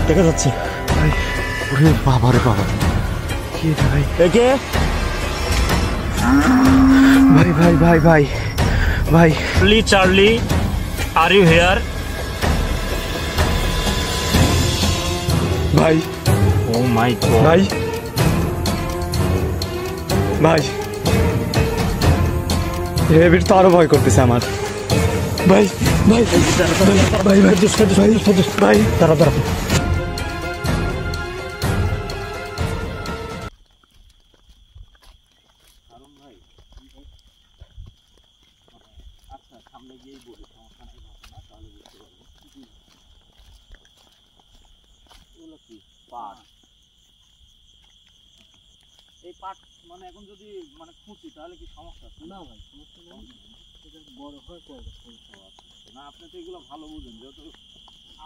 দেখা যাচ্ছে ভাই ওরে বাবা রে বাবা কি ভাই একে ভাই ভাই ভাই ভাই ভাই চার্লি আর ইউ হেয়ার ভাই ও মাই গড ভাই ভাই এবার তো আরো ভয় করতেছে আমার ভাই ভাই ভাই ভাই ভাই দাঁড়া দাঁড়া এই পাট মানে এখন যদি মানে খুঁটি তাহলে কি সমস্যা আছে? না ভাই সমস্যা নেই, এটা বড় হয় পরে সমস্যা আছে না। আপনি তো এগুলো ভালো বুঝেন, যেহেতু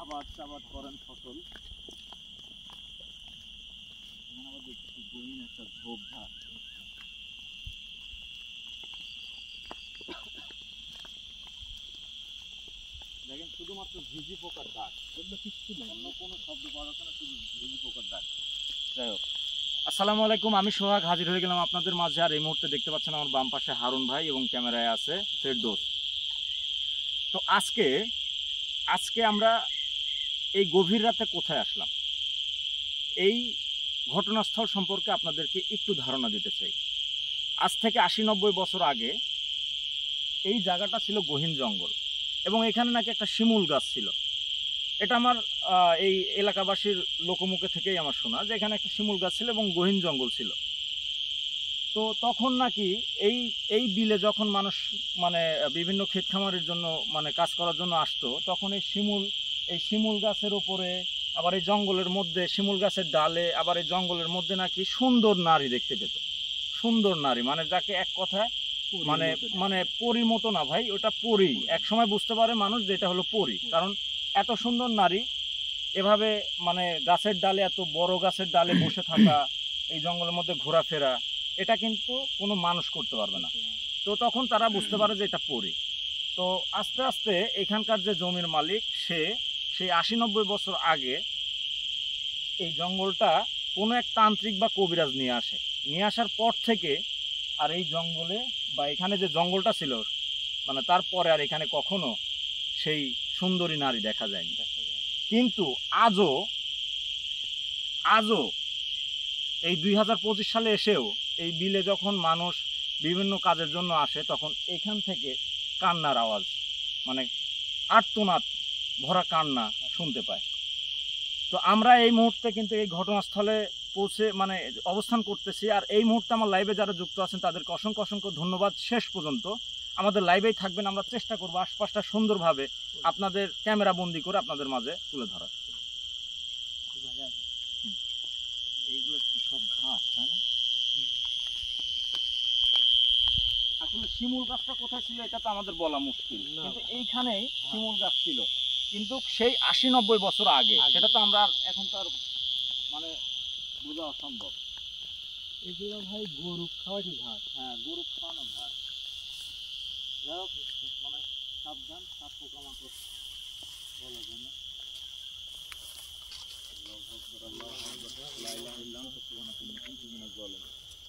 আবাদ চাবাদ করেন ফসল। এখানে আবার দেখছি গহীন একটা ঝোপঝাড়। দেখেন শুধুমাত্র ঝিঝি পোকার ডাক, এগুলো কিছু না, অন্য কোনো শব্দ পাওয়া যাচ্ছে না, শুধু ঝিঝি পোকার ডাক। যাই হোক, আসসালামু আলাইকুম, আমি সোহাগ হাজির হয়ে গেলাম আপনাদের মাঝে। আর এই মুহূর্তে দেখতে পাচ্ছেন আমার বাম পাশে হারুন ভাই এবং ক্যামেরায় আছে ফেরদৌস। তো আজকে আমরা এই গভীর রাতে কোথায় আসলাম, এই ঘটনাস্থল সম্পর্কে আপনাদেরকে একটু ধারণা দিতে চাই। আজ থেকে 80-90 বছর আগে এই জায়গাটা ছিল গহীন জঙ্গল এবং এখানে নাকি একটা শিমুল গাছ ছিল। এটা আমার এই এলাকাবাসীর লোকমুখে থেকেই আমার শোনা যে এখানে একটা শিমুল গাছ ছিল এবং গহীন জঙ্গল ছিল। তো তখন নাকি এই বিলে যখন মানুষ মানে বিভিন্ন ক্ষেত খামারের জন্য মানে কাজ করার জন্য আসতো, তখন এই শিমুল গাছের উপরে, আবার এই জঙ্গলের মধ্যে শিমুল গাছের ডালে, আবার এই জঙ্গলের মধ্যে নাকি সুন্দর নারী দেখতে পেত। সুন্দর নারী মানে যাকে এক কথায় মানে মানে পরীর মতো না ভাই, ওটা পরী। এক সময় বুঝতে পারে মানুষ যে এটা হলো পরী, কারণ এত সুন্দর নারী এভাবে মানে গাছের ডালে, এত বড় গাছের ডালে বসে থাকা, এই জঙ্গলের মধ্যে ঘোরাফেরা, এটা কিন্তু কোনো মানুষ করতে পারবে না। তো তখন তারা বুঝতে পারে যে এটা পরী। তো আস্তে আস্তে এখানকার যে জমির মালিক সেই 80-90 বছর আগে এই জঙ্গলটা কোনো এক তান্ত্রিক বা কবিরাজ নিয়ে আসার পর থেকে আর এই জঙ্গলে বা এখানে যে জঙ্গলটা ছিল মানে তারপরে আর এখানে কখনো সেই সুন্দরী নারী দেখা যায়নি। কিন্তু আজও এই 2025 সালে এসেও এই বিলে যখন মানুষ বিভিন্ন কাজের জন্য আসে, তখন এখান থেকে কান্নার আওয়াজ, মানে আর্তনাদ ভরা কান্না শুনতে পায়। তো আমরা এই মুহূর্তে কিন্তু এই ঘটনাস্থলে পৌঁছে মানে অবস্থান করতেছি। আর এই মুহূর্তে আমার লাইভে যারা যুক্ত আছেন তাদেরকে অসংখ্য অসংখ্য ধন্যবাদ। শেষ পর্যন্ত আমাদের লাইভেই থাকবেন, আমরা চেষ্টা করবো আশপাশটা সুন্দরভাবে আপনাদের ক্যামেরা বন্দি করে আপনাদের মাঝে তুলে ধরার। এইগুলো কি সব ঘাস, তাই না? আসলে শিমুল গাছটা কোথায় ছিল এটা তো আমাদের বলা মুশকিল, কিন্তু এইখানেই শিমুল গাছ ছিল, কিন্তু সেই 80-90 বছর আগে। সেটা তো আমরা এখন তো আর মানে বোঝা অসম্ভব। এগুলো ভাই গরু খাওয়ানো ঘাস। হ্যাঁ, গরু খাওয়ানো ঘাস। যাই হোক, মানে সাবধান, সাপ পোকামাকড় বলার জন্য।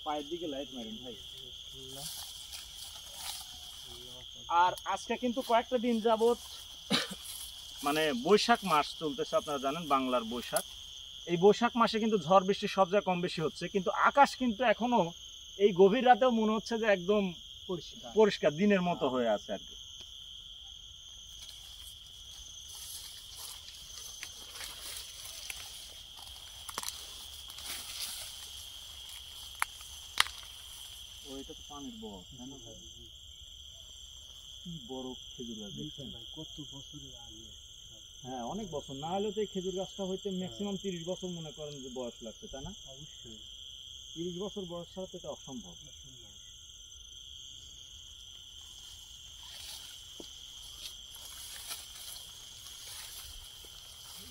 পায়ের দিকে লাইট মারেন ভাই। আর আজকে কিন্তু কয়েকটা দিন যাবত মানে বৈশাখ মাস চলতেছে, আপনারা জানেন বাংলার বৈশাখ। এই বৈশাখ মাসে কিন্তু ঝড় বৃষ্টি সব জায়গায় কম বেশি হচ্ছে, কিন্তু আকাশ কিন্তু এখনো এই গভীর রাতেও মনে হচ্ছে যে একদম পরিষ্কার দিনের মতো হয়ে আছে আর কি। ওইটা তো পানির বরফ, তাই না ভাই? কি বড় খেজুর গাছ দেখছেন ভাই, কত বছরের আগে। হ্যাঁ, অনেক বছর না হলেও তো এই খেজুর গাছটা হইতে ম্যাক্সিমাম 30 বছর মনে করেন যে বয়স লাগছে, তাই না? অবশ্যই 30 বছর বয়স ছাড়া তো এটা অসম্ভব।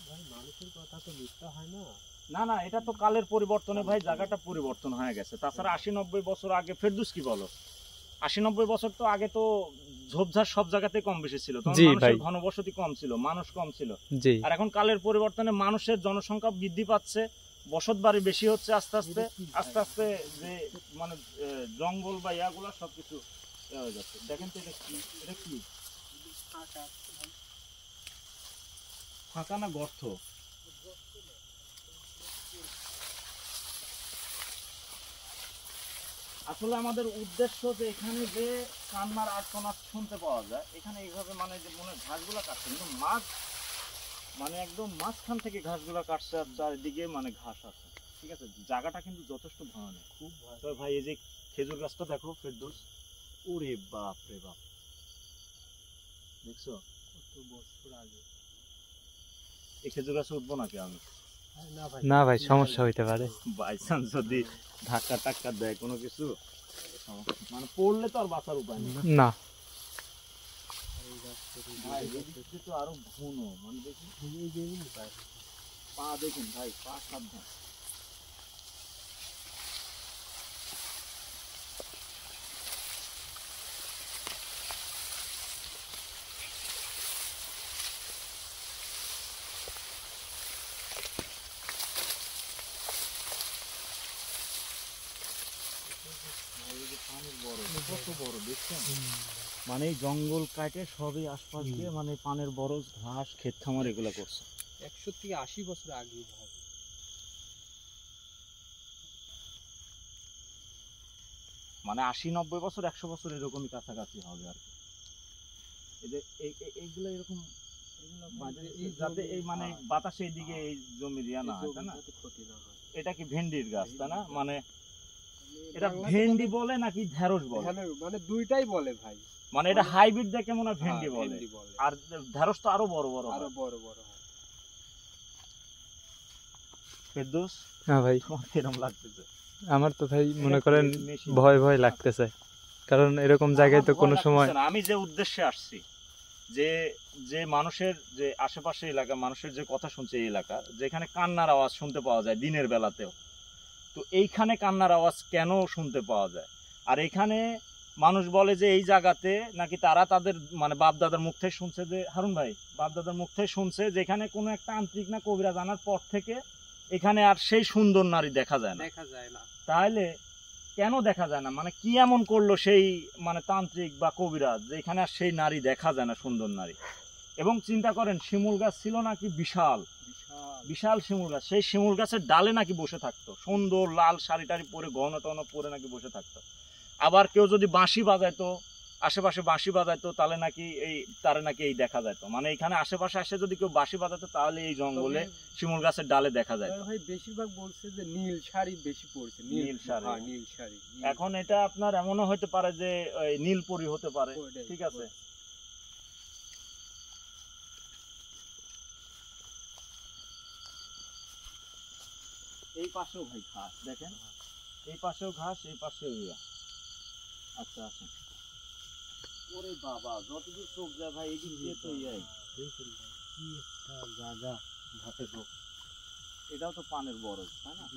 ভাই মানুষের কথা তো মিথ্যা হয় না। না না, এটা তো কালের পরিবর্তনে ভাই জায়গাটা পরিবর্তন হয়ে গেছে। তাছাড়া 80-90 বছর আগে ফেরদৌস কি বলো, 80-90 বছর তো আগে তো ঝোপঝাড় সব জায়গাতে কম বেশি ছিল, তখন জি মানুষের ভাই। ঘনবসতি কম ছিল, মানুষ কম ছিল। জি আর এখন কালের পরিবর্তনে মানুষের জনসংখ্যা বৃদ্ধি পাচ্ছে, বসত বাড়ি বেশি হচ্ছে আস্তে আস্তে আস্তে আস্তে, যে মানে জঙ্গল বা ইয়াগুলা সবকিছু হয়ে যাচ্ছে। দেখেন তো এটা কি, এটা কি ফাঁকা না গর্ত? আসলে আমাদের উদ্দেশ্য যে এখানে যে কান্নার আর্তনাদ শুনতে পাওয়া যায়, এখানে এইভাবে মানে যে মনে ঘাসগুলা কাটছে, কিন্তু মাছ মানে একদম মাঝখান থেকে ঘাসগুলা কাটছে, আর চারিদিকে মানে ঘাস আছে। ঠিক আছে, জায়গাটা কিন্তু যথেষ্ট ভয়ানক, খুব ভয়ানক। তবে ভাই এই যে খেজুর গাছটা দেখো ফেরদৌস, ওরে বাপ রে বাপ, দেখছো কত বছর আগে। এই খেজুর গাছে উঠবো নাকি আমি? না ভাই, সমস্যা হইতে পারে। বাই চান্স যদি ধাক্কা টাক্কা দেয় কোনো কিছু, মানে পড়লে তো আর বাঁচার উপায় নেই। না ভাই এদিকে তো আরো ঘন, মানে দেখুন পা, দেখুন ভাই পা সাবধান। পানির বড় কত বড় দেখছেন, মানে এই জঙ্গল কাটে সবই আশপাশ দিয়ে মানে পানের বড় ঘাস ক্ষেত খামার এগুলা করছে। 100 থেকে 80 বছর আগে ভাই। মানে 80-90 বছর 100 বছর এরকমই কাছাকাছি হবে আর কি। এইগুলো এরকম যাতে এই মানে বাতাসে এইদিকে এই জমি দিয়া না হয়, তাই না? ক্ষতি না হয়। এটা কি ভেন্ডির গাছ, তাই না? মানে এটা ভেন্ডি বলে নাকি ঢেঁড়স বলে? মানে দুইটাই বলে ভাই। মানে এটা হাইব্রিড দেখে মনে হয় ভেন্ডি হ্যাঁ, বলে, ভেন্ডি বলে। আর ঢেঁড়স তো আরো বড় বড় আরো হয়। বড় বড় হয়। ফেরদৌস, হ্যাঁ ভাই, তোমার কিরকম লাগতেছে? আমার তো ভাই মনে করেন মেশিন। ভয় ভয় লাগতেছে, কারণ এরকম জায়গায় তো আমার কোনো ভয় সময় লাগতেছে না। আমি যে উদ্দেশ্যে আসছি, যে যে মানুষের যে আশেপাশে এলাকা, মানুষের যে কথা শুনছে এই এলাকা, যেখানে কান্নার আওয়াজ শুনতে পাওয়া যায় দিনের বেলাতেও, তো এইখানে কান্নার আওয়াজ কেন শুনতে পাওয়া যায়? আর এখানে মানুষ বলে যে এই জায়গাতে নাকি তারা তাদের মানে বাপ দাদার মুখ থেকে শুনছে, যে হারুন ভাই বাপ দাদার মুখ থেকে শুনছে যে এখানে কোনো একটা তান্ত্রিক না কবিরাজ আনার পর থেকে এখানে আর সেই সুন্দর নারী দেখা যায় না। দেখা যায় না। তাহলে কেন দেখা যায় না, মানে কি এমন করলো সেই মানে তান্ত্রিক বা কবিরাজ যে এখানে আর সেই নারী দেখা যায় না, সুন্দর নারী? এবং চিন্তা করেন, শিমুল গাছ ছিল নাকি বিশাল বিশাল শিমুল গাছ, সেই শিমুল গাছের ডালে নাকি বসে থাকতো, সুন্দর লাল শাড়ি টাড়ি পরে গহনা টহনা পরে নাকি বসে থাকতো। আবার কেউ যদি বাঁশি বাজাইতো, আশেপাশে বাঁশি বাজাইতো, তাহলে নাকি এই তারে নাকি এই দেখা যেত, মানে এখানে আশেপাশে আসে যদি কেউ বাঁশি বাজাতো তাহলে এই জঙ্গলে শিমুল গাছের ডালে দেখা যায়। ভাই বেশিরভাগ বলছে যে নীল শাড়ি বেশি পড়ছে। নীল শাড়ি। হ্যাঁ, নীল শাড়ি। এখন এটা আপনার এমনও হতে পারে যে ওই নীলপরি হতে পারে। ওইটাই, ঠিক আছে, এই পাশেও ভাই ঘাস দেখেন, এই পাশেও ঘাস, এই পাশেও ইয়া। আচ্ছা আচ্ছা, ওরে বাবা যতদূর চোখ যায় ভাই এদিক দিয়ে তো ইয়াই, কি একটা জায়গা। ঘাসের চোখ। এটাও তো পানের বরজ, তাই না?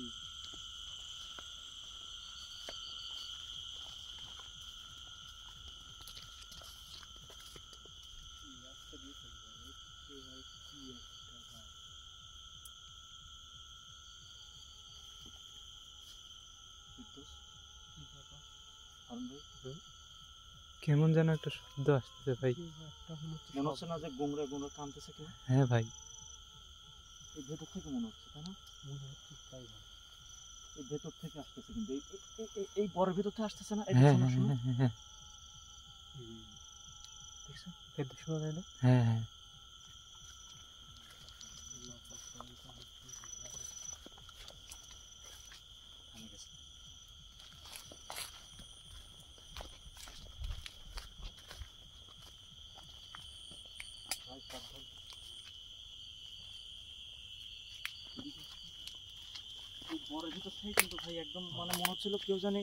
কেমন যেন একটা শব্দ আসতেছে ভাই। মনে হচ্ছে না যে গুমরে গুমরে কানতেছে কেউ? হ্যাঁ ভাই, এই ভেতর থেকে মনে হচ্ছে, তাই না? মনে হচ্ছে তাই ভাই। এই ভেতর থেকে আসতেছে, কিন্তু এই বরের ভেতর থেকে আসতেছে না? এই হ্যাঁ শোনো, হ্যাঁ শোনো। হ্যাঁ হ্যাঁ দেখছো? এটা শোনা যায় না? হ্যাঁ হ্যাঁ। থামে গেছে। ভাই সাবধান। এই বরের ভিতর থেকে কিন্তু ভাই একদম মানে মনে হচ্ছিল কেউ জানে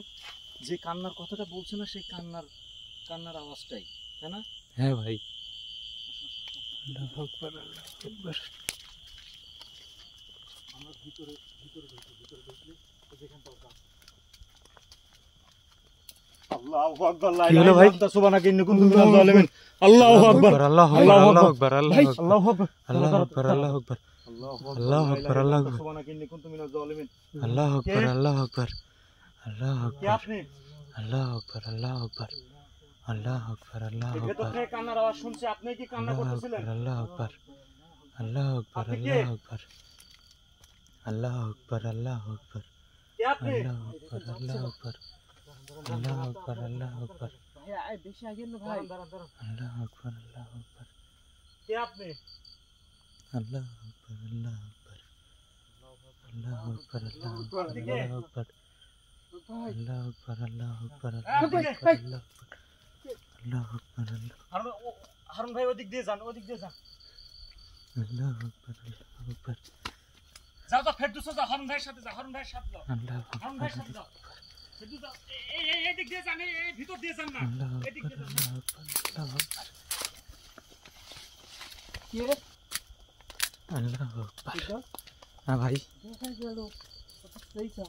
যে কান্নার কথাটা বলছে না, সেই কান্নার কান্নার আওয়াজটাই, তাই না? হ্যাঁ ভাই, আমরা ভিতরে ভিতরে ঢুকলে যেখানটা গাছ। আল্লাহ আল্লাহু আকবার লা কি হলো ইলাহা ভাই? ইল্লা আনতা সুবহানাকা ইন্নী কুনতু মিনাজ জালিমিন আল্লাহু আকবার আল্লাহু আকবার আল্লাহু আল্লাহু আকবার আকবার ভাই আল্লাহু আকবার আল্লাহু আকবার আল্লাহু আকবার আল্লাহু আকবার আল্লাহু লা আকবার, ইলাহা আল্লাহু ইল্লা আকবার। আনতা সুবহানাকা ইন্নী কুনতু মিনাজ জালিমিন আল্লাহু কে? আকবার আল্লাহু আকবার আল্লাহু কে আকবার আপনি আল্লাহু আকবার আল্লাহু আকবার আল্লাহু আকবার আল্লাহু এই ভেতর আকবার থেকে কান্নার আওয়াজ শুনছি আপনি কি কান্না আল্লাহু করতেছিলেন আকবার আল্লাহু আকবার আল্লাহু আকবার আপনি কে? আল্লাহু আকবার আল্লাহু আকবার আল্লাহু আকবার কে আপনি আল্লাহু আকবার আল্লাহু আকবার আল্লাহু আকবার আল্লাহু আকবার ভাই বেশি আগে না ভাই। আল্লাহু আকবার আল্লাহু আকবার কে আপনি আল্লাহু আকবার আল্লাহু আকবার আল্লাহু আকবার আল্লাহু আকবার আপনি কে? আল্লাহু আকবার ভাই আল্লাহু আকবার আল্লাহু আকবার আপনি কে? আল্লাহু আকবার হারুন ভাই ওদিক দিয়ে যান আল্লাহু আকবার আল্লাহু আকবার যাও তো ফেরদৌস যাও হারুন ভাইয়ের সাথে যাও হারুন ভাইয়ের সাথে যাও আল্লাহু হারুন ভাইয়ের সাথে যাও ফেরদৌস যাও এই দিক দিয়ে যান এই ভিতর দিয়ে যান না আল্লাহু এদিক আকবার দিয়ে যান আল্লাহু আকবার কে আল্লাহু আকবার এটা হ্যাঁ ভাই দেখা গেল এই তো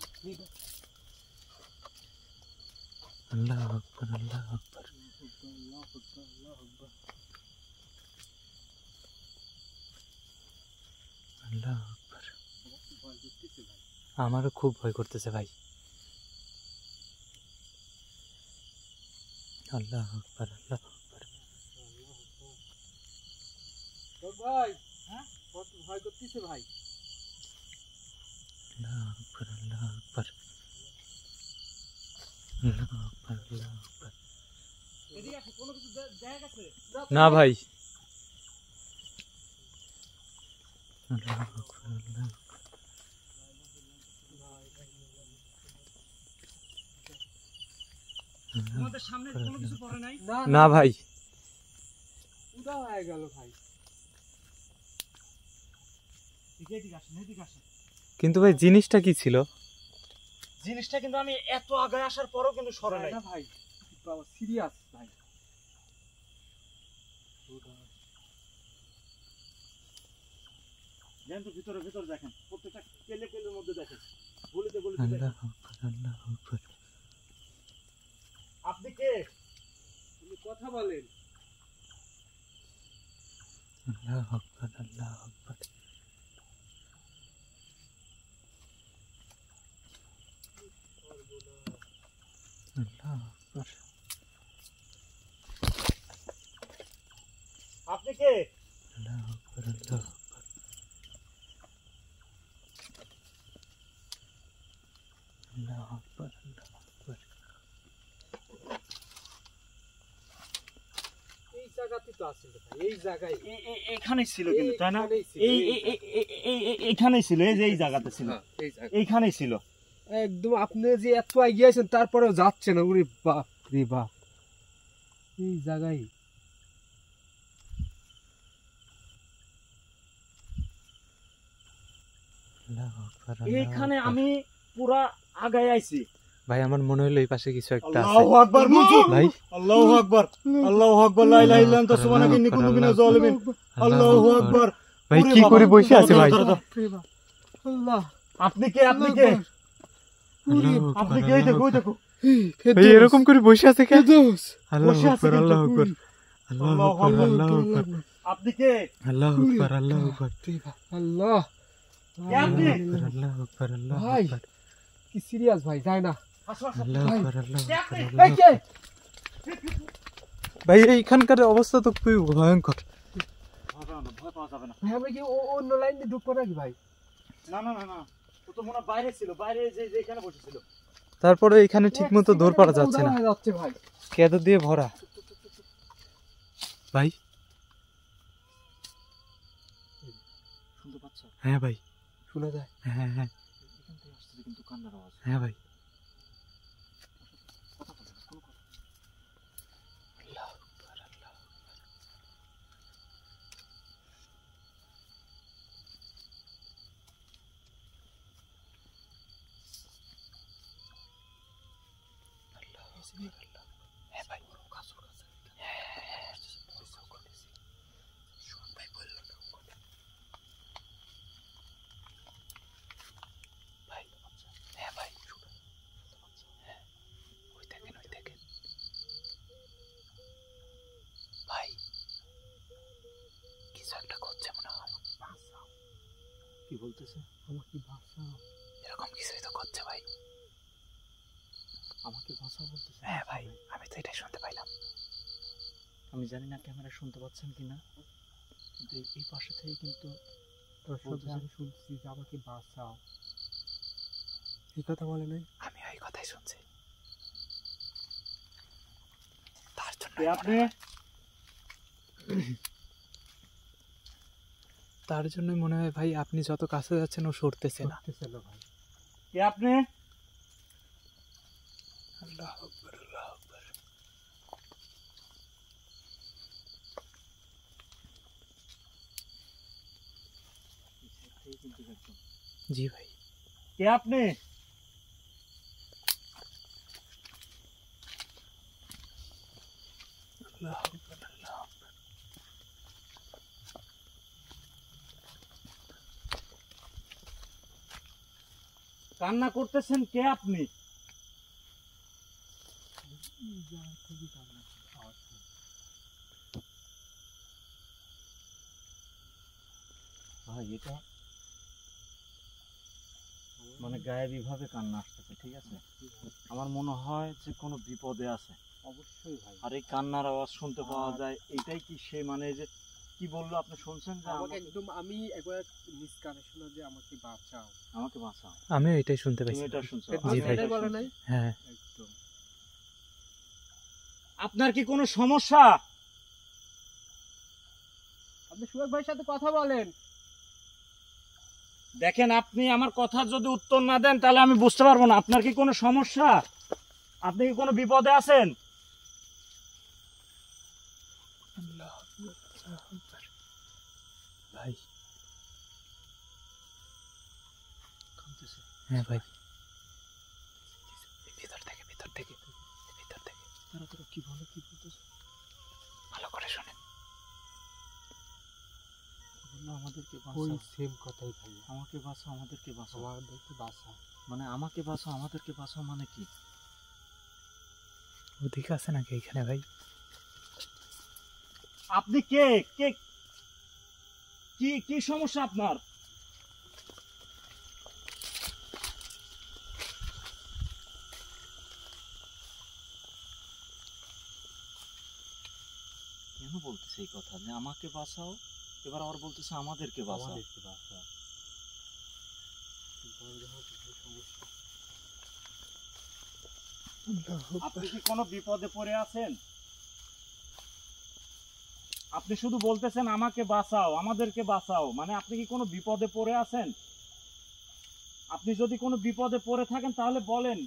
আল্লাহু আকবার আল্লাহু আকবার আল্লাহু আকবার আমারও খুব ভয় করতেছে ভাই আল্লাহু আকবার আল্লাহু আকবার ভাই হ্যাঁ কত ভয় করতেছে ভাই। আল্লাহু আকবার আল্লাহু আকবার আল্লাহু আকবার আল্লাহু আকবার এদিকে আসো কোনো কিছু দেখা গেছে না ভাই আল্লাহু আকবার আল্লাহু আকবার তোমাদের সামনে কোনো কিছু পড়ে নাই না ভাই উদা হয়ে গেল ভাই। এদিকে আসেন কিন্তু ভাই জিনিসটা কি ছিল জিনিসটা কিন্তু আমি এত আগে আসার পরেও কিন্তু সরে নাই না ভাই বাবা সিরিয়াস ভাই। দেন তো ভিতরে দেখেন প্রত্যেকটা কেলের মধ্যে দেখেন গলিতে দেখেন আল্লাহু আকবার আল্লাহু আকবার আপনি কে তুমি কথা বলেন। আল্লাহু আকবার আল্লাহু আকবার আল্লাহু আকবার আপনি কে আল্লাহু আকবার আল্লাহু আকবার আল্লাহু আকবার আল্লাহু আকবার এই জায়গাতে তো আছে ভাই এই জায়গায় এখানেই ছিল কিন্তু তাই না এইখানেই ছিল, এইখানেই ছিল এই যে এই জায়গাতে ছিল হ্যাঁ, এই জায়গায় এইখানেই ছিল একদম আপনি যে এত এগিয়েছেন তারপরেও যাচ্ছে না ওরে বাপ রে বাপ এই জায়গায় আল্লাহু আকবার আল্লাহু এইখানে আকবার। আমি পুরা আগায় আইছি ভাই আমার মনে হলো এই পাশে কিছু একটা আছে আল্লাহু আকবার মনসুর ভাই আল্লাহু আকবার লা ইলাহা ইল্লা আনতা সুবহানাকা ইন্নী কুনতু মিনাজ জালিমিন আল্লাহু আকবার ভাই ওরে কি বাবা, করে বসে আছে ভাই দাঁড়াও, দাঁড়াও। রে বাপ আল্লাহ আপনি কে আল্লাহু আপনি আকবার, কে ওই দেখো আল্লাহু ওই দেখো ভাই এরকম করে বসে আছে কেন ফেরদৌস আল্লাহু বসে আছে আকবার কিন্তু। আল্লাহু আকবার আল্লাহু আকবার আল্লাহু আকবার আপনি কে আল্লাহু আকবার আল্লাহু আকবার আল্লাহ কে আপনি আল্লাহু আকবার আল্লাহু ভাই। আকবার কি সিরিয়াস ভাই যায় না আসো আসো আল্লাহু আকবার আল্লাহু কে আকবার আপনি? আল্লাহু এই কে আকবার। ভাই এইখানকার অবস্থা তো খুবই ভয়ঙ্কর ভয় পাওয়া যাবে না ভাই আমরা কি অন্য লাইন দিয়ে ঢুকবো নাকি ভাই না না না না ও তো মনে হয় বাইরে ছিল বাইরে যে এখানে বসেছিল তারপরে এখানে ঠিকমতো দৌড় পাড়া যাচ্ছে না উদা হয়ে যাচ্ছে ভাই কেদর দিয়ে ভরা ভাই শুনতে পাচ্ছ হ্যাঁ ভাই শোনা যায় হ্যাঁ হ্যাঁ এখান থেকে আসছে কিন্তু কান্নার আওয়াজ হ্যাঁ ভাই কথা বলে না, কোনো কথা আল্লাহু আকবার আল্লাহু হ্যাঁ ভাই ভাই হ্যাঁ ভাই হ্যাঁ ওই দেখেন কি বলতেছে? আমাকে বাঁচাও। এরকম কিছুই তো করছে ভাই। আমাকে বাঁচাও বলতেছে? হ্যাঁ ভাই, আমি তো এটাই শুনতে পাইলাম। আমি জানি না ক্যামেরা শুনতে পাচ্ছেন কিনা, কিন্তু এই পাশে থেকে কিন্তু দর্শক আমি শুনছি যে আমাকে বাঁচাও, এই কথা বলে নাই? আমি এই কথাই শুনছি। তার জন্য আপনি তার জন্যই মনে হয় ভাই, আপনি যত কাছে যাচ্ছেন ও সরতেছে না। করতেছে না ভাই। কে আপনি? আল্লাহু আকবার, আল্লাহু আকবার। জি ভাই। কে আপনি? আল্লাহু আকবার, আল্লাহু আকবার। কান্না করতেছেন, কে আপনি? ভাই এটা মানে গায়েবী ভাবে কান্না আসতেছে, ঠিক আছে? আমার মনে হয় যে কোনো বিপদে আছে। অবশ্যই ভাই। আর এই কান্নার আওয়াজ শুনতে পাওয়া যায়, এটাই কি সে মানে যে কি বললো আপনি শুনছেন? যে আমাকে একদম আমি একবার মিস কানেকশন যে আমাকে বাঁচাও, আমাকে বাঁচাও। আমিও এটাই শুনতে তুমি পাইছি। এটা শুনছো? জি ভাই। এটাই বলে নাই? হ্যাঁ। একদম। আপনার কি কোনো সমস্যা? আপনি সুয়েক ভাইয়ের সাথে কথা বলেন। দেখেন, আপনি আমার কথা যদি উত্তর না দেন তাহলে আমি বুঝতে পারবো না আপনার কি কোনো সমস্যা, আপনি কি কোনো বিপদে আছেন? আল্লাহু আকবার, আল্লাহু আকবার। ভাই। হ্যাঁ ভাই। ভিতর থেকে, ভিতর থেকে, ভিতর থেকে। তারা তোরা কি বলে, কি বলতেছে? ভালো করে শোনেন। বললো আমাদেরকে ওই বাঁচাও, সেম কথাই ভাই। আমাকে বাঁচাও, আমাদেরকে বাঁচাও। আমাদেরকে বাঁচাও মানে আমাকে বাঁচাও, আমাদেরকে বাঁচাও মানে কি? ওদিকে আছে নাকি এখানে ভাই? আপনি কে? কে? কি কি সমস্যা আপনার? কেন বলতেছে এই কথা যে আমাকে বাঁচাও, এবার আবার বলতেছে আমাদেরকে বাঁচাও? আমাদেরকে বাঁচাও। আপনি কি কোনো বিপদে পড়ে আছেন? আপনি শুধু বলতেছেন আমাকে বাঁচাও, আমাদেরকে বাঁচাও, মানে আপনি কি কোনো বিপদে পড়ে আছেন? আপনি যদি কোনো বিপদে পড়ে থাকেন তাহলে বলেন,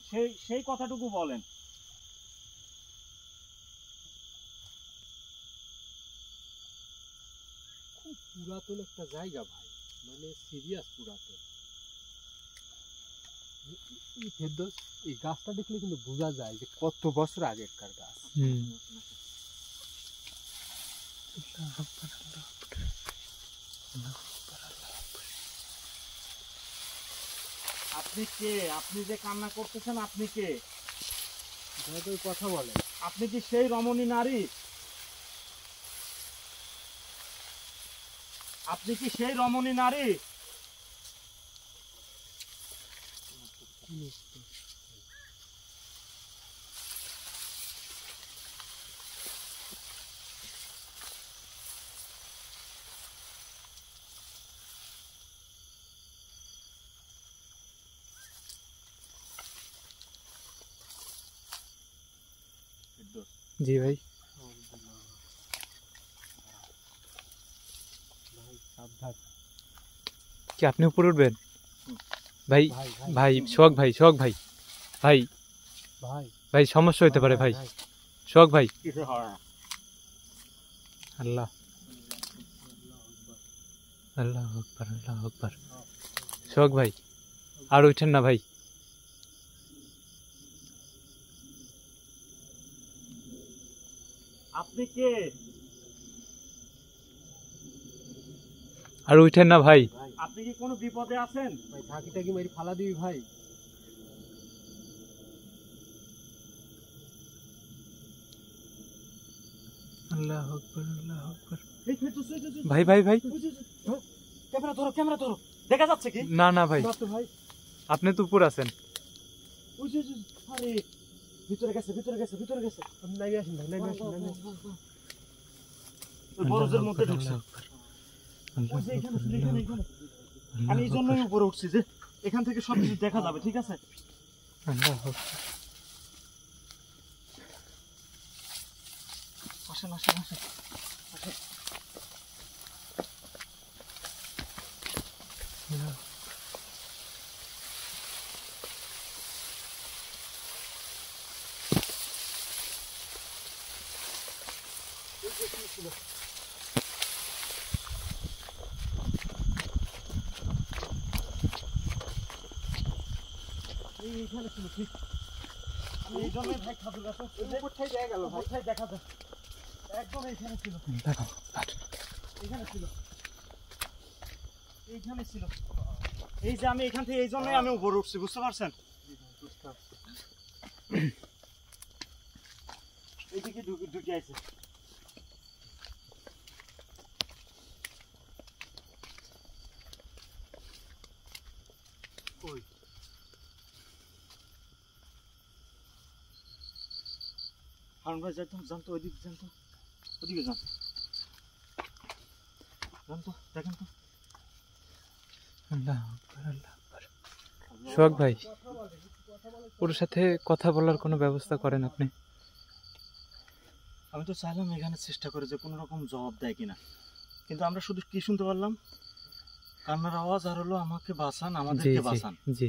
সেই কথাটুকু বলেন। খুব পুরাতন একটা জায়গা ভাই, মানে সিরিয়াস পুরাতন। ফেরদৌস, এই গাছটা দেখলে কিন্তু বোঝা যায় যে কত বছর আগেরকার গাছ। আল্লাহু আকবার, আল্লাহু আকবার। আল্লাহু আকবার, আল্লাহু আকবার। আপনি কে? আপনি যে কান্না করতেছেন, আপনি কে? দয়া করে কথা বলে। আপনি কি সেই রমণী নারী? আপনি কি সেই রমণী নারী? জি ভাই। ভাই সাবধান। কি আপনি উপরে উঠবেন? ভাই ভাই ভাই সোহাগ ভাই, সোহাগ ভাই, ভাই ভাই ভাই সমস্যা হতে পারে ভাই। সোহাগ ভাই। কিছু হয় না। আল্লাহ আল্লাহু আকবার, আল্লাহু আকবার। সোহাগ ভাই আর উঠেন না ভাই। আপনি কে? আর উঠেন না ভাই। আপনি কি কোনো বিপদে আছেন? ভাই ঝাঁকিটা কি মেরে ফালা দিবি ভাই? আল্লাহু আকবার, আল্লাহু আকবার। এই ফেরদৌস, ভাই ভাই ভাই। ক্যামেরা ধরো, ক্যামেরা ধরো। দেখা যাচ্ছে কি? না না ভাই, না তো ভাই, আপনি তো উপর আছেন। ওই যে, আরে ভিতরে গেছে, ভিতরে গেছে, ভিতরে গেছে। আপনি নাইমে আসেন ভাই, নাইমে আসেন, নাইমে আসেন। ওই বরজের মধ্যে ঢুকছে। ওই যে এখানে ছিল, এখানে, এখানে। আমি এই জন্যই উপরে উঠছি যে এখান থেকে সবকিছু দেখা যাবে, ঠিক আছে? আসেন, আসেন, আসেন, আসেন। এইখানে ছিল, ঠিক। আমি এই জন্যই ভাই খাদুর গাছ উপর থেকে দেখা গেল ভাই। কোথায় দেখা যায়, একদম এইখানে ছিল, এইখানে ছিল, এইখানে ছিল। এই যে আমি এখান থেকে এই জন্যই আমি উপরে উঠছি, বুঝতে পারছেন? এইদিকে ঢুকে আছে। ওই হারুন ভাই যাইতো, জানতো ওইদিকে, জানতো ওইদিকে, জানতো জানতো, দেখেন তো। সোহাগ ভাই, ওর সাথে কথা বলার কোনো ব্যবস্থা করেন আপনি? আমি তো চাইলাম এখানে চেষ্টা করে যে কোনো রকম জবাব দেয় কিনা, কিন্তু আমরা শুধু কি শুনতে পারলাম, কান্নার আওয়াজ আর হলো আমাকে বাঁচান, জি আমাদেরকে জি বাঁচান। জি,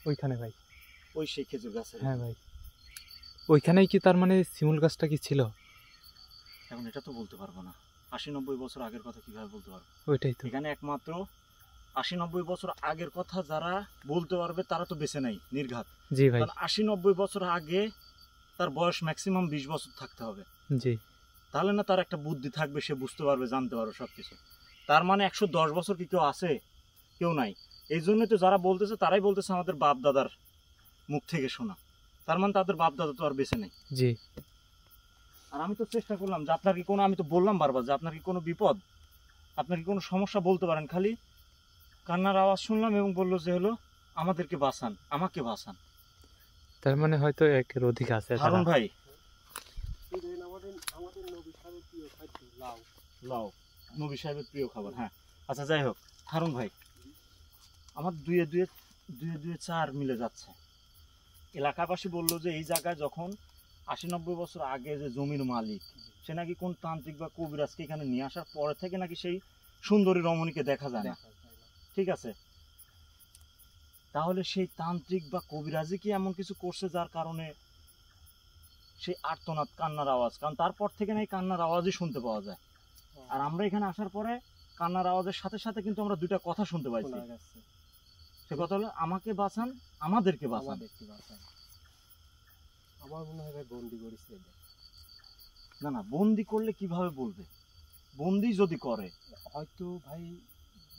ওইখানে ভাই। ওই সেই খেজুর গাছের। হ্যাঁ ভাই, ওইখানেই কি তার মানে শিমুল গাছটা কি ছিল? এখন এটা তো বলতে পারবো না, 80-90 বছর আগের কথা কিভাবে বলতে পারবো? ওইটাই তো। এখানে একমাত্র 80-90 বছর আগের কথা যারা বলতে পারবে তারা তো বেঁচে নাই, নির্ঘাত। জি ভাই। 80-90 বছর আগে তার বয়স ম্যাক্সিমাম 20 বছর থাকতে হবে, জি। তাহলে না তার একটা বুদ্ধি থাকবে, সে বুঝতে পারবে, জানতে পারবে সবকিছু। তার মানে 110 বছর কি কেউ আছে? কেউ নাই। এই জন্যই তো যারা বলতেছে তারাই বলতেছে আমাদের বাপ দাদার মুখ থেকে শোনা, তার মানে তাদের বাপ দাদা তো আর বেঁচে নেই। জি। আর আমি তো চেষ্টা করলাম যে আপনার কি কোনো, আমি তো বললাম বারবার যে আপনার কি কোনো বিপদ, আপনার কি কোনো সমস্যা বলতে পারেন, খালি কান্নার আওয়াজ শুনলাম এবং বললো যে হলো আমাদেরকে বাঁচান, আমাকে বাঁচান। তার মানে হয়তো একের অধিক আছে। হারুন ভাই, আমাদের নবী সাহেবের প্রিয় খাদ্য লাউ। লাউ নবী সাহেবের প্রিয় খাবার, হ্যাঁ। আচ্ছা যাই হোক, হারুন ভাই, আমার দুয়ে দুয়ে চার মিলে যাচ্ছে। এলাকাবাসী বললো যে এই জায়গায় যখন 80-90 বছর আগে যে জমির মালিক, সে নাকি কোন তান্ত্রিক বা কবিরাজকে এখানে নিয়ে আসার পরে থেকে নাকি সেই সুন্দরী রমণীকে দেখা যায় না, ঠিক আছে? তাহলে সেই তান্ত্রিক বা কবিরাজি কি এমন কিছু করছে যার কারণে সেই আর্তনাদ, কান্নার আওয়াজ, কারণ তারপর থেকে নাকি কান্নার আওয়াজই শুনতে পাওয়া যায়। আর আমরা এখানে আসার পরে কান্নার আওয়াজের সাথে সাথে কিন্তু আমরা দুইটা কথা শুনতে পাইছি। সে কথা হলো আমাকে বাঁচান, আমাদেরকে বাঁচান। আমার মনে হয় ভাই বন্দি করেছে এদের। না না, বন্দি করলে কিভাবে বলবে? বন্দি যদি করে হয়তো ভাই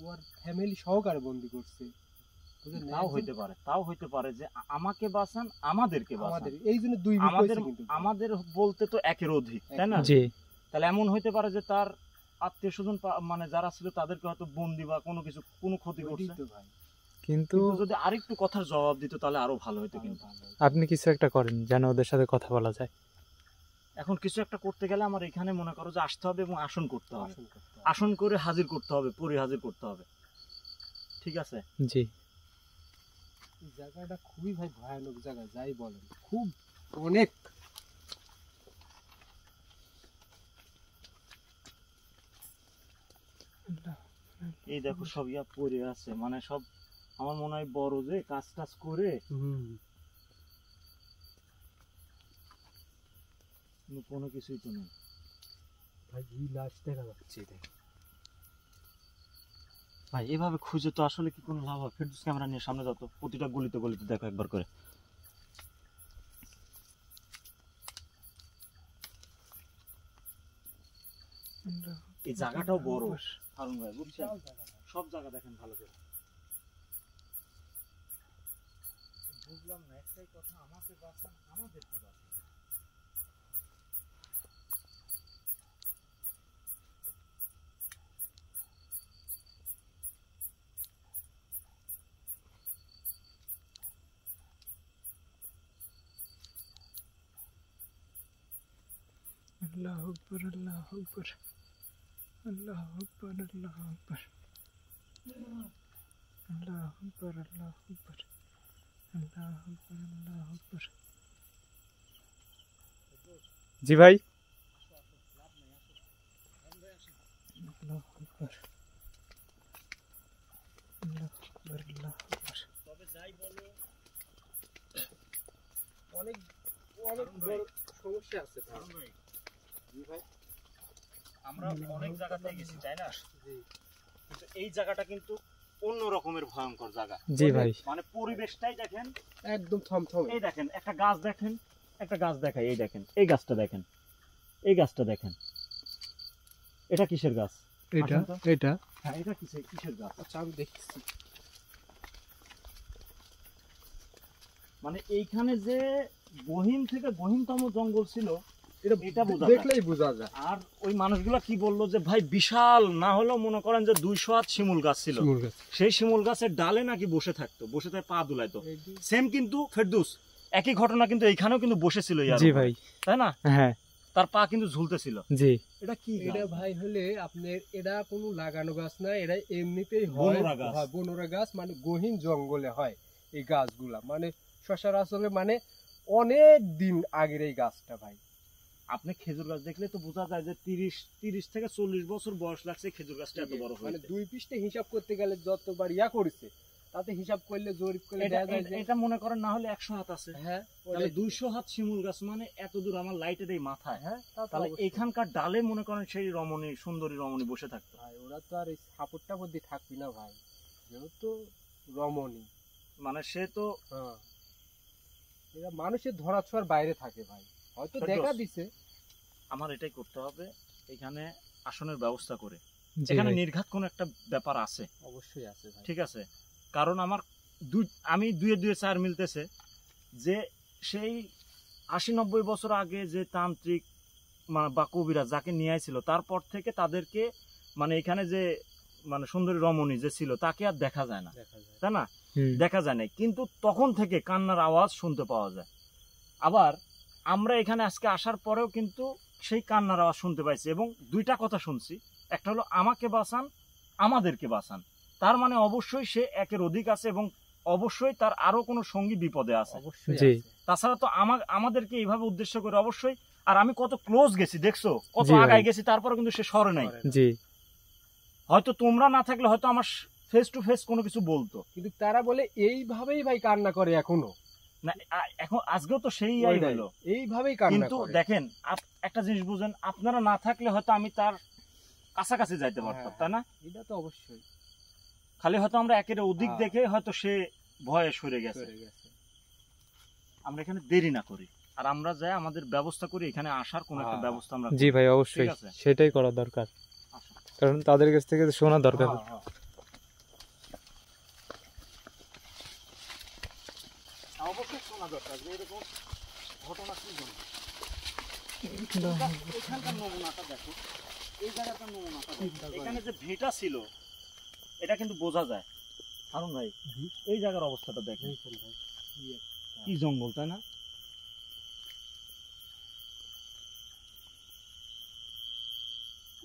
ওর ফ্যামিলি সহকারে বন্দি করছে, বুঝলেন না? তাও হইতে পারে, তাও হইতে পারে যে আমাকে বাঁচান, আমাদেরকে বাঁচান। আমাদের এই জন্য দুই আমাদের কিন্তু আমাদের বলতে তো একের অধিক, তাই না? জি। তাহলে এমন হইতে পারে যে তার আত্মীয় স্বজন মানে যারা ছিল তাদেরকে হয়তো বন্দি বা কোনো কিছু, কোনো ক্ষতি করছে। তো ভাই কিন্তু কিন্তু যদি আরেকটু কথার জবাব দিত তাহলে আরো ভালো হতো। কিন্তু আপনি কিছু একটা করেন যেন ওদের সাথে কথা বলা যায়। এখন কিছু একটা করতে গেলে আমার এখানে মনে করো যে আসতে হবে এবং আসন করতে হবে, আসল কথা। আসন করে হাজির করতে হবে, পরি হাজির করতে হবে, ঠিক আছে? জি। এই জায়গাটা খুবই ভাই ভয়ানক জায়গা, যাই বলেন, খুব অনেক। এই দেখো সব ইয়া পড়ে আছে, মানে সব আমার মনে হয় বড় যে কাজ টাজ করে কিন্তু কোনো কিছুই তো নেই। ভাই এই লাশ দেখা যাচ্ছে, দেখ ভাই এভাবে খুঁজে তো আসলে কি কোনো লাভ হবে? ফেরদৌস ক্যামেরা নিয়ে সামনে যত প্রতিটা গলিতে গলিতে দেখো একবার করে। এই জায়গাটাও বড় হারুন ভাই, বুঝছেন? সব জায়গা দেখেন ভালো করে। বুঝলাম না একটাই কথা, আমাকে বাঁচান, আমাদেরকে বাঁচান। আল্লাহু আকবার আল্লাহু আকবার আল্লাহু আকবার আল্লাহু আকবার আল্লাহু আকবার আল্লাহু আকবার আল্লাহু আকবার আল্লাহু আকবার। জি ভাই। আল্লাহু আকবার আল্লাহু আকবার আল্লাহু আকবার। তবে যাই বলো অনেক অনেক বড় সমস্যা আছে ভাই। কারণ ভাই জি ভাই। আমরা অনেক জায়গাতে গেছি তাই না, কিন্তু এই জায়গাটা কিন্তু অন্য রকমের ভয়ঙ্কর জায়গা। জি ভাই। মানে পরিবেশটাই দেখেন একদম থমথমে। এই দেখেন একটা গাছ দেখেন, একটা গাছ দেখাই, এই দেখেন এই গাছটা দেখেন, এই গাছটা দেখেন, এটা কিসের গাছ? এটা আসেন তো। এটা হ্যাঁ এটা কিসের গাছ? আচ্ছা আমি দেখছি। মানে এইখানে যে গহীন থেকে গহীনতম জঙ্গল ছিল এটা বোঝা যায়। দেখলেই বোঝা যায়। আর ওই মানুষগুলা কি বললো যে ভাই বিশাল না হলেও মনে করেন যে 200 হাত শিমুল গাছ ছিল, শিমুল গাছ। সেই শিমুল গাছের ডালে নাকি বসে থাকতো, বসে থাকে পা দুলাইতো। সেম কিন্তু ফেরদৌস একই ঘটনা কিন্তু এইখানেও কিন্তু বসেছিল ইয়ার জি উপরে, ভাই। তাই না? হ্যাঁ তার পা কিন্তু ঝুলতেছিল। জি। এটা কি এটা গাছ? ভাই হলে আপনার এটা কোনো লাগানো গাছ না, এটা এমনিতেই হয় বনরা গাছ। হয় বনরা গাছ, মানে গহীন জঙ্গলে হয় এই গাছগুলা, মানে সচরাচরে মানে অনেক দিন আগের এই গাছটা ভাই। আপনি খেজুর গাছ দেখলে তো বোঝা যায় যে 30 থেকে 40 বছর বয়স লাগছে খেজুর গাছটা এত বড় মানে হয়েছে। 2 পৃষ্ঠে হিসাব করতে গেলে যতবার ইয়া করেছে তাতে হিসাব করলে জরিপ করলে দেখা যায় যে এটা মনে করেন না হলে 100 হাত আছে, হ্যাঁ তাহলে 200 হাত শিমুল গাছ মানে এত দূর আমার লাইটের এই মাথায়। হ্যাঁ তাহলে এখানকার ডালে মনে করেন সেই রমণী সুন্দরী রমণী বসে থাকতো। ভাই ওরা তো আর এই সাপোর্টটা মধ্যে থাকবি না ভাই, যেহেতু রমণী। মানে সে তো হ্যাঁ এরা মানুষের ধরা ছোঁয়ার বাইরে থাকে ভাই, হয়তো ফেরদৌস। দেখা দিছে। আমার এটাই করতে হবে, এখানে আসনের ব্যবস্থা করে। জি এখানে ভাই। নির্ঘাত কোন একটা ব্যাপার আছে, অবশ্যই আছে ভাই। ঠিক আছে? কারণ আমার আমি দুয়ে 4 মিলতেছে যে সেই 80-90 বছর আগে যে তান্ত্রিক বা কবিরাজ যাকে নিয়ে আইছিল, তারপর থেকে তাদেরকে মানে এখানে যে মানে সুন্দরী রমণী যে ছিল তাকে আর দেখা যায় না, দেখা যায়। তাই না? হুম। দেখা যায় না, কিন্তু তখন থেকে কান্নার আওয়াজ শুনতে পাওয়া যায়। আবার আমরা এখানে আজকে আসার পরেও কিন্তু সেই কান্নার আওয়াজ শুনতে পাইছি, এবং দুইটা কথা শুনছি, একটা হলো আমাকে বাঁচান, আমাদেরকে বাঁচান। তার মানে অবশ্যই সে একের অধিক আছে এবং অবশ্যই তার আরো কোনো সঙ্গী বিপদে আছে। অবশ্যই জি। আছে। তাছাড়া তো আমাদেরকে এইভাবে উদ্দেশ্য করে অবশ্যই, আর আমি কত ক্লোজ গেছি দেখছো, কত জি ভাই। আগায় গেছি, তারপরে কিন্তু সে সরে নাই। জি। হয়তো তোমরা না থাকলে হয়তো আমার ফেস টু ফেস কোনো কিছু বলতো কিন্তু তারা বলে এইভাবেই ভাই কান্না করে এখনো, না। এখন আজকেও তো সেই ওইটাই, হলো, এইভাবেই কান্না কিন্তু করে। দেখেন একটা জিনিস বুঝেন, আপনারা না থাকলে হয়তো আমি তার কাছাকাছি যাইতে পারতাম, তাই না? এটা তো অবশ্যই খালি হয়তো আমরা একের অধিক হ্যাঁ। দেখে হয়তো সে ভয়ে সরে গেছে। সরে গেছে। আমরা এখানে দেরি না করি, আর আমরা যাই আমাদের ব্যবস্থা করি, এখানে আসার কোন একটা হ্যাঁ। ব্যবস্থা আমরা জি করি। ভাই অবশ্যই ঠিক আছে। সেটাই করা দরকার, আসো। কারণ তাদের কাছ থেকে শোনা দরকার। হ্যাঁ, হ্যাঁ। অবশ্যই শোনা দরকার যে এরকম ঘটনা কি জন্য। এখানকার নমুনাটা দেখো, এই জায়গাটার নমুনাটা দেখো। এখানে যে ভিটা ছিল এটা কিন্তু বোঝা যায়। হারুন ভাই এই জায়গার অবস্থাটা দেখেন, দেখুন ভাই, কি জঙ্গল, তাই না?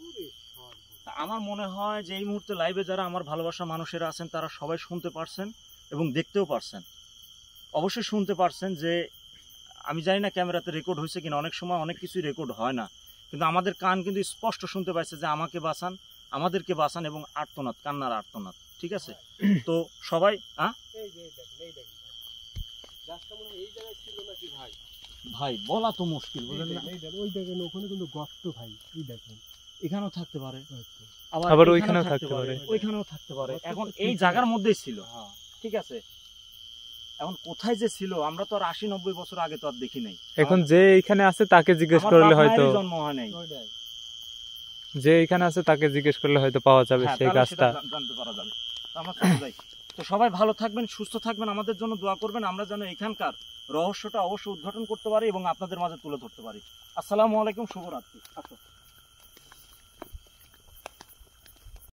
ওরে সর্বনাশ। তা আমার মনে হয় যে এই মুহূর্তে লাইভে যারা আমার ভালোবাসা মানুষেরা আছেন তারা সবাই শুনতে পারছেন এবং দেখতেও পারছেন। অবশ্যই শুনতে পারছেন যে আমি জানি না ক্যামেরাতে রেকর্ড হয়েছে কিনা, অনেক সময় অনেক কিছুই রেকর্ড হয় না, কিন্তু আমাদের কান কিন্তু স্পষ্ট শুনতে পাইছে যে আমাকে বাঁচান, আমাদেরকে বাঁচান, এবং আর্তনাদ, কান্নার আর্তনাদ। ঠিক আছে? তো সবাই এই যে দেখেন, এই দেখেন ভাই, গাছটা মনে হয় এই জায়গায় ছিল নাকি ভাই? ভাই বলা তো মুশকিল, এই বুঝলেন না? দেখেন, এই দেখেন, ওই দেখেন ওখানে কিন্তু গর্ত ভাই, এই দেখেন এখানেও থাকতে পারে, গর্ত। আবার এখানেও ওইখানেও থাকতে পারে। ওইখানেও থাকতে পারে। গর্ত তো এখন ঠিক এই আছে। জায়গার মধ্যেই ছিল, হ্যাঁ ঠিক আছে? এখন কোথায় যে ছিল আমরা তো আর 80-90 বছর আগে তো আর দেখি নাই। এখন যে এইখানে আছে তাকে জিজ্ঞেস আমার করলে বাপ হয়তো, মায়েরই জন্ম হয় নাই। ওইটাই। যে এখানে আছে তাকে জিজ্ঞেস করলে হয়তো পাওয়া যাবে হ্যাঁ, সেই তাহলে গাছটা। সেটা জানতে পারা যাবে। তো আমরা চলে যাই। তো সবাই ভালো থাকবেন, সুস্থ থাকবেন, আমাদের জন্য দোয়া করবেন, আমরা যেন এখানকার রহস্যটা অবশ্যই উদ্ঘাটন করতে পারি এবং আপনাদের মাঝে তুলে ধরতে পারি। আসসালামু আলাইকুম, শুভরাত্রি। আসো।